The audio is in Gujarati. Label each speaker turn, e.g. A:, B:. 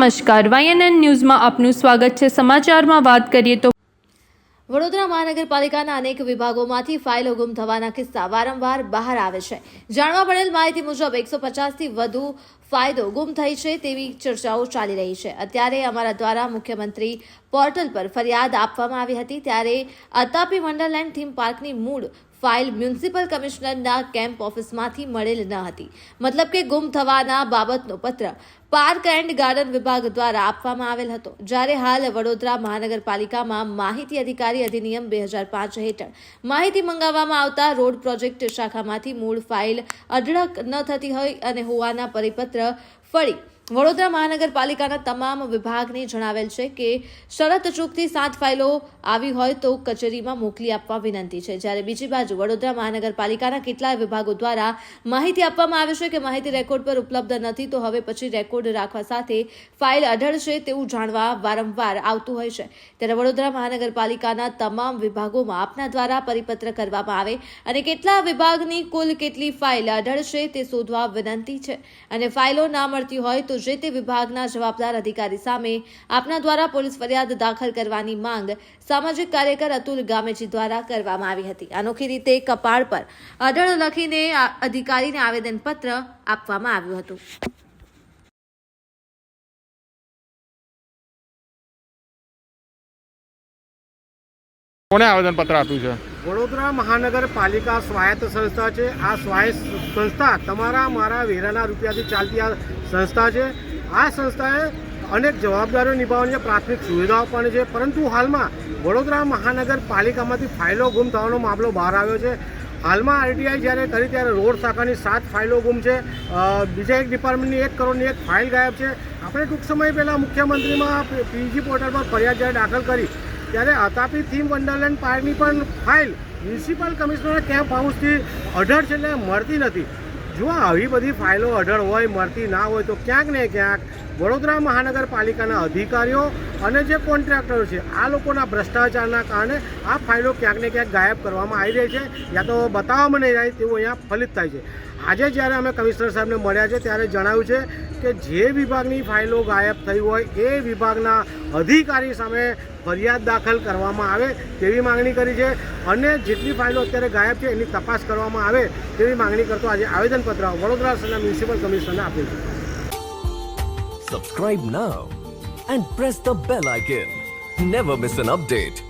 A: નમસ્કાર, YNN ન્યૂઝમાં આપનું સ્વાગત છે। સમાચારમાં વાત કરીએ તો
B: વડોદરા મહાનગરપાલિકાના અનેક વિભાગોમાંથી ફાઇલો ગુમ થવાના કિસ્સા વારંવાર બહાર આવે છે। જાણવા મળેલ માહિતી મુજબ 150થી વધુ ફાઇલો ગુમ થઈ છે તેવી ચર્ચાઓ ચાલી રહી છે। અત્યારે અમારા દ્વારા મુખ્યમંત્રી પોર્ટલ પર ફરિયાદ આપવામાં આવી હતી, ત્યારે અતાપી વન્ડરલેન્ડ થીમ પાર્કની મૂળ ફાઇલ મ્યુનિસિપલ કમિશનરના કેમ્પ ઓફિસમાંથી મળેલ ન હતી। મતલબ કે ગુમ થવાના બાબતનો પત્ર પાર્ક એન્ડ ગાર્ડન વિભાગ દ્વારા આપવામાં આવેલ હતો, જ્યારે હાલ વડોદરા મહાનગરપાલિકામાં માહિતી અધિકારી અધિનિયમ 2005 હેઠળ માહિતી મંગાવવામાં આવતા રોડ પ્રોજેક્ટ શાખામાંથી મૂળ ફાઇલ અઢળક ન થતી હોય અને હોવાના પરિપત્ર ફળી વડોદરા મહાનગરપાલિકાના તમામ વિભાગને જણાવેલ છે કે શરત ચૂકથી 7 ફાઇલો આવી હોય તો કચેરીમાં મોકલી આપવા વિનંતી છે। જ્યારે બીજી બાજુ વડોદરા મહાનગરપાલિકાના કેટલાય વિભાગો દ્વારા માહિતી આપવામાં આવે છે કે માહિતી રેકોર્ડ પર ઉપલબ્ધ નથી, તો હવે પછી રેકોર્ડ રાખવા સાથે ફાઇલ અઢળ છે તેવું જાણવા વારંવાર આવતું હોય છે। ત્યારે વડોદરા મહાનગરપાલિકાના તમામ વિભાગોમાં આપના દ્વારા પરિપત્ર કરવામાં આવે અને કેટલા વિભાગની કુલ કેટલી ફાઇલ અઢળ છે તે શોધવા વિનંતી છે, અને ફાઇલો ના મળતી હોય તો જે તે વિભાગના જવાબદાર અધિકારી સામે આપના દ્વારા પોલીસ ફરિયાદ દાખલ કરવાની માંગ સામાજિક કાર્યકર અતુલ ગામેજી દ્વારા કરવામાં આવી હતી। અનોખી રીતે કપાળ પર અઢળ લખીને અધિકારીને આવેદનપત્ર આપવામાં આવ્યું હતું।
C: કોને આવેદનપત્ર આપ્યું છે?
D: વડોદરા મહાનગરપાલિકા સ્વાયત્ત સંસ્થા છે। આ સ્વાયત્ત સંસ્થા તમારા મારા વેરાના રૂપિયાથી ચાલતી આ સંસ્થા છે। આ સંસ્થાએ અનેક જવાબદારીઓ નિભાવવાની છે, પ્રાથમિક સુવિધાઓ પણ છે, પરંતુ હાલમાં વડોદરા મહાનગરપાલિકામાંથી ફાઇલો ગુમ થવાનો મામલો બહાર આવ્યો છે। હાલમાં આરટીઆઈ જ્યારે કરી ત્યારે રોડ શાખાની 7 ફાઇલો ગુમ છે, બીજા એક ડિપાર્ટમેન્ટની 1 કરોડની એક ફાઇલ ગાયબ છે। આપણે ટૂંક સમય પહેલાં મુખ્યમંત્રીમાં પીજી પોર્ટલ પર ફરિયાદ જ્યારે દાખલ કરી ત્યારે અતાપી થીમ વન્ડરલેન્ડ પાર્કની પણ ફાઇલ મ્યુનિસિપલ કમિશનરના કેમ્પ હાઉસથી અઢળ છે, એટલે મળતી નથી। જો આવી બધી ફાઇલો અઢળ હોય, મળતી ના હોય, તો ક્યાંક ને ક્યાંક વડોદરા મહાનગરપાલિકાના અધિકારીઓ અને જે કોન્ટ્રાક્ટરો છે આ લોકોના ભ્રષ્ટાચારના કારણે આ ફાઇલો ક્યાંક ને ક્યાંક ગાયબ કરવામાં આવી રહી છે, યા તો બતાવવામાં નહીં જાય તેવું અહીંયા ફલિત થાય છે। આજે જ્યારે અમે કમિશનર સાહેબને મળ્યા છે ત્યારે જણાવ્યું છે કે જે વિભાગની ફાઇલો ગાયબ થઈ હોય એ વિભાગના અધિકારી સામે ફરિયાદ દાખલ કરવામાં આવે તેવી માંગણી કરી છે, અને જેટલી ફાઇલો અત્યારે ગાયબ છે એની તપાસ કરવામાં આવે તેવી માંગણી કરતો આજે આવેદનપત્ર વડોદરા શહેરના મ્યુનિસિપલ કમિશનરને આપ્યું છે।
E: Subscribe now and press the bell icon. Never miss an update.